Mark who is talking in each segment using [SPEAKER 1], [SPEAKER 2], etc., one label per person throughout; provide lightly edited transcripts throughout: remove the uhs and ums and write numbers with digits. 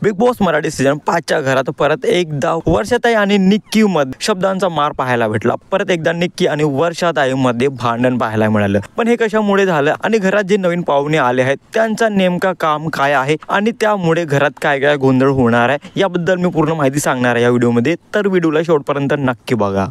[SPEAKER 1] Big boss Marathi season 5च्या घरात परत एकदा वर्षाताई आणि निक्की मध्ये शब्दांचा मार पाहायला भेटला। परत एकदा निक्की आणि वर्षाताई मध्ये भांडण पाहायला मिळालं। पण हे कशामुळे झालं आणि घरात जे नवीन पाहुणे आले आहेत त्यांचा नेमका काम काय आहे आणि त्यामुळे घरात काय काय गोंधळ होणार आहे याबद्दल मी पूर्ण माहिती सांगणार आहे या व्हिडिओमध्ये, तर व्हिडिओला शेवटपर्यंत नक्की बघा।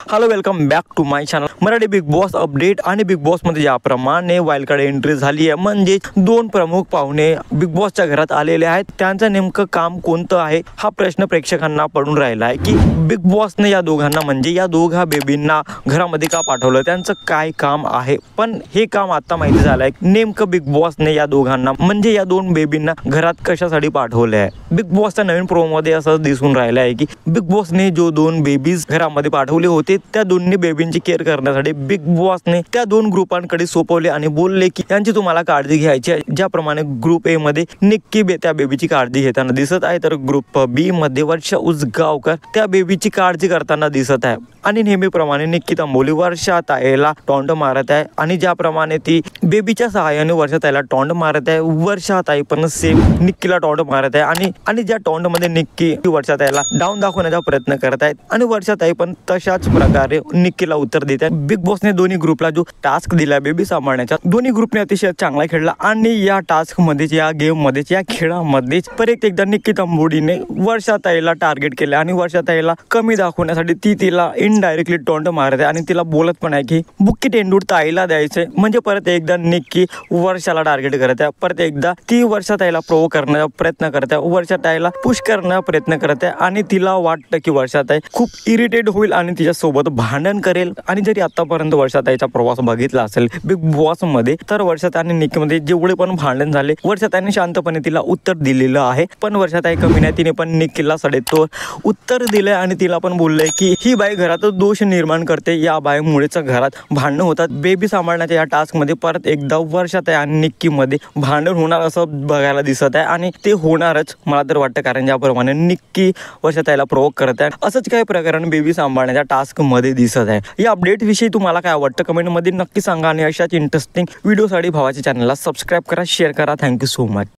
[SPEAKER 1] Hello, welcome back to my channel Marathi Bigg Boss update. आणि बिग बॉस मध्ये ज्याप्रमाणे वाईल्ड कार्ड एंट्री झाली आहे, म्हणजे दोन प्रमुख पाहुणे बिग बॉसच्या घरात आलेले आहेत, त्यांचं नेमकं काम कोणतं आहे हा प्रश्न प्रेक्षकांना पडून राहिला आहे की बिग बॉसने या दोघांना म्हणजे या दोघा बेबींना घरामध्ये का पाठवलं, त्यांचं काय काम आहे। पण हे काम आता माहिती झालं आहे नेमकं बिग बॉसने या दोघांना म्हणजे या दोन बेबींना घरात कशासाठी पाठवले आहे। बिग बॉसच्या नवीन प्रोमो मध्ये असं दिसून राहिलं आहे की बिग बॉसने जो दोन बेबीज घरामध्ये पाठवले होते त्या दोन्ही बेबींची केअर करण्यासाठी बिग बॉसने त्या दोन ग्रुपांकडे सोपवले आणि बोलले की यांची तुम्हाला काळजी घ्यायची आहे। ज्याप्रमाणे ग्रुप ए मध्ये निक्की त्या बेबीची काळजी घेताना दिसत आहे, तर ग्रुप बी मध्ये वर्षा उसगावकर त्या बेबीची काळजी करताना दिसत आहे। आणि नेहमीप्रमाणे निक्की तांबोली वर्षाताईला टॉन्ट मारत आहे आणि ज्याप्रमाणे ती बेबीच्या सहाय्याने वर्षाताईला टॉन्ट मारत आहे, वर्षाताई पण सेम निक्कीला टॉन्ट मारत आहे आणि ज्या टॉन्ट मध्ये निक्की वर्षाताईला डाऊन दाखवण्याचा प्रयत्न करत आहेत आणि वर्षाताई पण तशाच प्रकारे निक्कीला उत्तर देत आहे। बिग बॉसने दोन्ही ग्रुपला जो टास्क दिला बेबी सांभाळण्याचा, दोन्ही ग्रुपने अतिशय चांगला खेळला आणि या टास्क मध्येच या गेम मध्येच या खेळामध्येच परत एकदा निक्की तांबोडीने वर्षाताईला टार्गेट केले आणि वर्षाताईला कमी दाखवण्यासाठी ती तिला इनडायरेक्टली टॉन्ट मारते आणि तिला बोलत पण आहे की बुक्की टेंडूर ताईला द्यायचे। म्हणजे परत एकदा निक्की वर्षाला टार्गेट करत आहे, परत एकदा ती वर्षाताईला प्रोवोक करण्याचा प्रयत्न करते, वर्षाताईला पुश करण्याचा प्रयत्न करते आणि तिला वाटतं की वर्षाताई खूप इरिटेट होईल आणि तिच्यासोबत भांडण करेल। आणि जरी आतापर्यंत वर्षाताईचा प्रवास बघितला असेल बिग बॉस मध्ये, तर वर्षाताई आणि निक्की मध्ये जेवढे पण भांडण झाले वर्षाताईने शांतपणे तिला उत्तर दिलेलं आहे। पण वर्षाताई कमी नाही, तिने पण निक्कीला सडेतोड उत्तर दिलंय आणि तिला पण बोललंय की ही बाई घरात दोष निर्माण करते, या बाईमुळेच घरात भांडण होतात। बेबी सांभाळण्याच्या या टास्क मध्ये परत एकदा वर्षाताई आणि निक्की मध्ये भांडण होणार असं बघायला दिसत आहे आणि ते होणारच मला तर वाटतं, कारण ज्याप्रमाणे निक्की वर्षाताईला प्रोवोक करत आहे असंच काही प्रकरण बेबी सांभाळण्याच्या टास्क मध्ये दिसत आहे। या अपडेट विषयी तुम्हाला काय वाटतं कमेंट मध्ये नक्की सांगा आणि अशाच इंटरेस्टिंग व्हिडिओसाठी भावाच्या चॅनलला सबस्क्राईब करा, शेअर करा। Thank you so much.